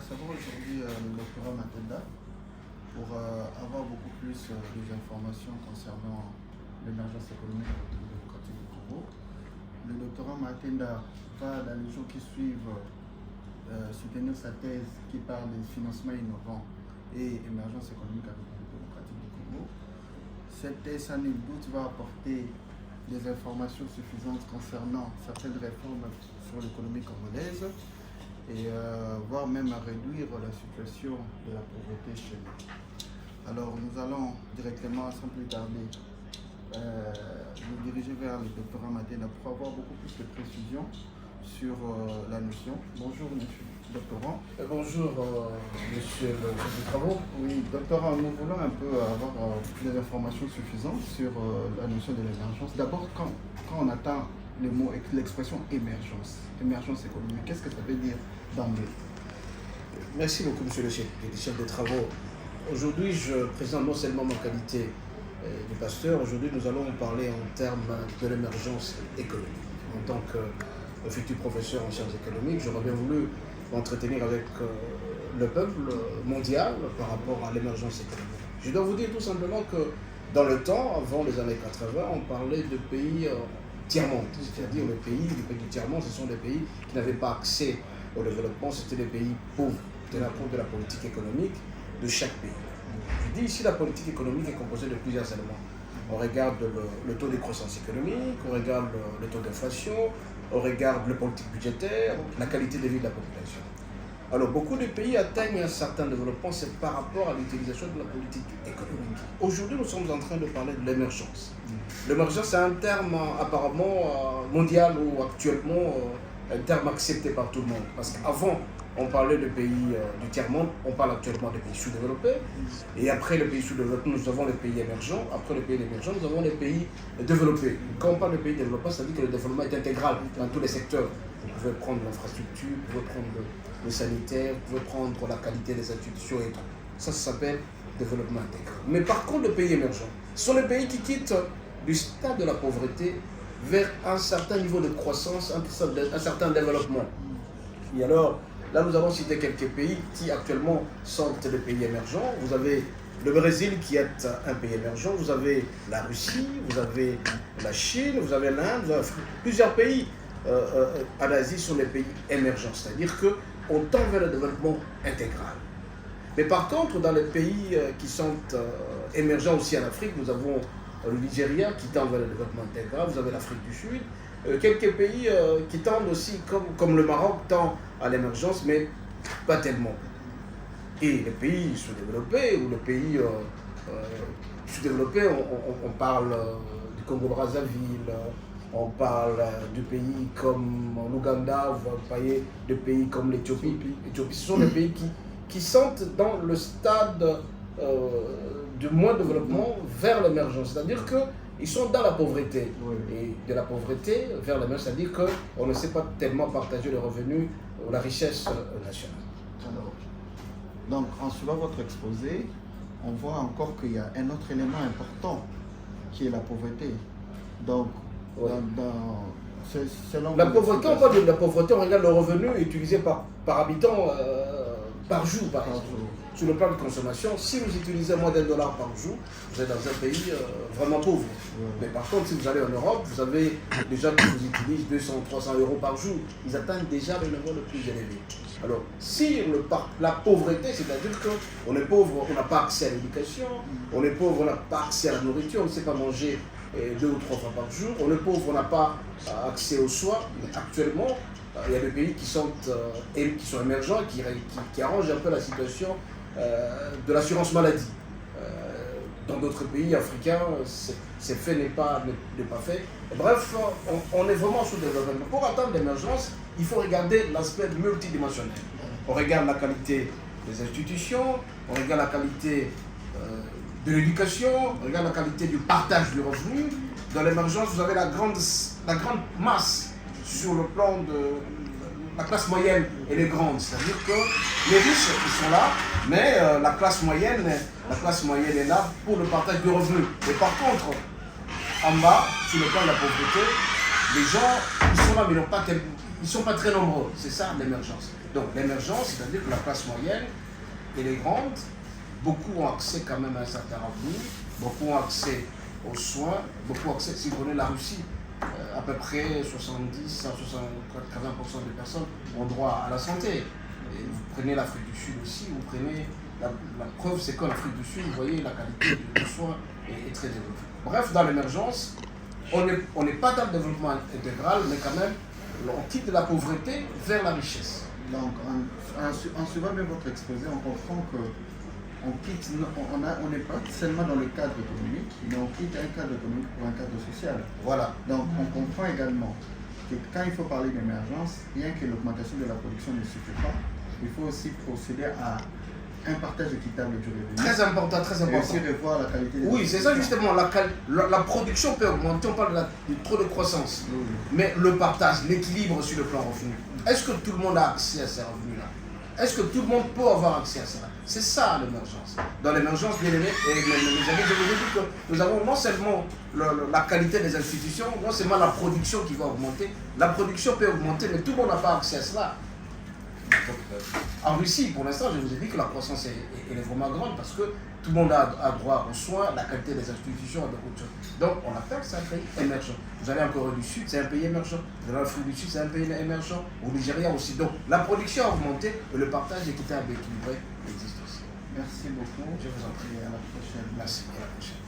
recevoir aujourd'hui le doctorat Matenda pour avoir beaucoup plus d'informations concernant l'émergence économique de la République démocratique du Congo. Le doctorat Matenda va, dans les jours qui suivent, soutenir sa thèse qui parle des financements innovants et émergence économique de la République démocratique du Congo. Cette thèse, sans nul doute, va apporter des informations suffisantes concernant certaines réformes sur l'économie congolaise et voire même à réduire la situation de la pauvreté chez nous. Alors nous allons directement, sans plus tarder, nous diriger vers le doctorat Matenda pour avoir beaucoup plus de précisions sur la notion. Bonjour monsieur le doctorant. Bonjour monsieur le travaux. Oui, doctorant, nous voulons un peu avoir des informations suffisantes sur la notion de l'émergence. D'abord, quand on attend le mot, l'expression émergence économique, qu'est-ce que ça veut dire d'emblée? Merci beaucoup monsieur le chef des travaux. Aujourd'hui, je présente non seulement ma qualité de pasteur, aujourd'hui nous allons parler en termes de l'émergence économique. En tant que futur professeur en sciences économiques, j'aurais bien voulu m'entretenir avec le peuple mondial par rapport à l'émergence économique. Je dois vous dire tout simplement que dans le temps, avant les années 80, on parlait de pays tiers-monde, c'est-à-dire les pays du tiers-monde, ce sont des pays qui n'avaient pas accès au développement, c'était des pays pauvres, de la politique économique de chaque pays. Je dis ici la politique économique est composée de plusieurs éléments. On regarde le taux de croissance économique, on regarde le taux d'inflation, on regarde le politique budgétaire, la qualité de vie de la population. Alors beaucoup de pays atteignent un certain développement, c'est par rapport à l'utilisation de la politique économique. Aujourd'hui, nous sommes en train de parler de l'émergence. L'émergence, c'est un terme apparemment mondial ou actuellement un terme accepté par tout le monde. Parce qu'avant, on parlait de pays du tiers-monde, on parle actuellement des pays sous-développés. Et après les pays sous-développés, nous avons les pays émergents. Après les pays émergents, nous avons les pays développés. Quand on parle de pays développés, ça veut dire que le développement est intégral dans tous les secteurs. Vous pouvez prendre l'infrastructure, vous pouvez prendre le sanitaire, vous pouvez prendre la qualité des institutions et tout. Ça s'appelle développement intégral. Mais par contre, les pays émergents, ce sont les pays qui quittent du stade de la pauvreté vers un certain niveau de croissance, un certain développement. Et alors, là, nous avons cité quelques pays qui actuellement sont des pays émergents. Vous avez le Brésil qui est un pays émergent, vous avez la Russie, vous avez la Chine, vous avez l'Inde, vous avez plusieurs pays en Asie sont des pays émergents. C'est-à-dire qu'on tend vers le développement intégral. Mais par contre, dans les pays qui sont émergents aussi en Afrique, nous avons le Nigeria qui tend vers le développement intégral, vous avez l'Afrique du Sud, quelques pays qui tendent aussi, comme le Maroc, tend à l'émergence, mais pas tellement. Et les pays sous-développés, ou les pays sous-développés, on parle du Congo-Brazzaville, on parle de pays comme l'Ouganda, vous voyez des pays comme l'Éthiopie. Ce sont des pays qui sont dans le stade de moins développement vers l'émergence. C'est-à-dire qu'ils sont dans la pauvreté. Oui. Et de la pauvreté vers l'émergence, c'est-à-dire qu'on ne sait pas tellement partager les revenus ou la richesse nationale. Alors, donc, en suivant votre exposé, on voit encore qu'il y a un autre élément important qui est la pauvreté. Donc, oui. Selon la pauvreté, on parle de la pauvreté, on regarde le revenu utilisé par habitant par jour, par exemple. Sur le plan de consommation, si vous utilisez moins d'$1 par jour, vous êtes dans un pays vraiment pauvre. Oui. Mais par contre, si vous allez en Europe, vous avez des gens qui vous utilisent 200, 300 € par jour. Ils atteignent déjà le niveau le plus élevé. Alors, si la pauvreté, c'est-à-dire qu'on est pauvre, on n'a pas accès à l'éducation, on est pauvre, on n'a pas accès à la nourriture, on ne sait pas manger 2 ou 3 fois par jour, on est pauvre, on n'a pas accès aux soins. Actuellement, il y a des pays qui sont émergents, qui arrangent un peu la situation de l'assurance maladie. Dans d'autres pays africains, c'est fait, n'est pas fait. Bref, on est vraiment sous-développé. Pour atteindre l'émergence, il faut regarder l'aspect multidimensionnel. On regarde la qualité des institutions, on regarde la qualité de l'éducation, on regarde la qualité du partage du revenu. Dans l'émergence, vous avez la grande masse sur le plan de la classe moyenne et les grandes. C'est-à-dire que les riches, ils sont là, mais la classe moyenne est là pour le partage du revenu. Et par contre, en bas, sur le plan de la pauvreté, les gens, ils sont là, mais ils ne sont pas très nombreux. C'est ça l'émergence. Donc l'émergence, c'est-à-dire que la classe moyenne, elle est grande, beaucoup ont accès quand même à un certain revenu, beaucoup ont accès aux soins, beaucoup ont accès, si vous prenez la Russie, à peu près 70 à 80% des personnes ont droit à la santé. Et vous prenez l'Afrique du Sud aussi, vous prenez, la preuve c'est qu'en Afrique du Sud, vous voyez, la qualité des soins est très développée. Bref, dans l'émergence, on n'est pas dans le développement intégral, mais quand même, on quitte de la pauvreté vers la richesse. Donc, en suivant bien votre exposé, on comprend que on n'est pas seulement dans le cadre économique, mais on quitte un cadre économique pour un cadre social. Voilà. Donc, on comprend également que quand il faut parler d'émergence, bien que l'augmentation de la production ne suffit pas, il faut aussi procéder à un partage équitable du revenu. Très important, très Et important. aussi revoir la qualité des Oui, c'est ça justement. La production peut augmenter, on parle de trop de croissance. Oui. Mais le partage, l'équilibre sur le plan revenu, est-ce que tout le monde a accès à ces revenus-là? Est-ce que tout le monde peut avoir accès à cela? C'est ça l'émergence. Dans l'émergence, bien aimé, mes amis, je vous ai dit que nous avons non seulement la qualité des institutions, non seulement la production qui va augmenter. La production peut augmenter, mais tout le monde n'a pas accès à cela. Donc, en Russie, pour l'instant, je vous ai dit que la croissance elle est vraiment grande parce que tout le monde a droit aux soins, la qualité des institutions, de beaucoup de choses. Donc, on appelle que c'est un pays émergent. Vous allez en Corée du Sud, c'est un pays émergent. Vous allez en Afrique du Sud, c'est un pays émergent. Au Nigeria aussi. Donc, la production a augmenté et le partage équitable et équilibré existe aussi. Merci beaucoup. Je vous en prie. Et à la prochaine. Merci. À la prochaine.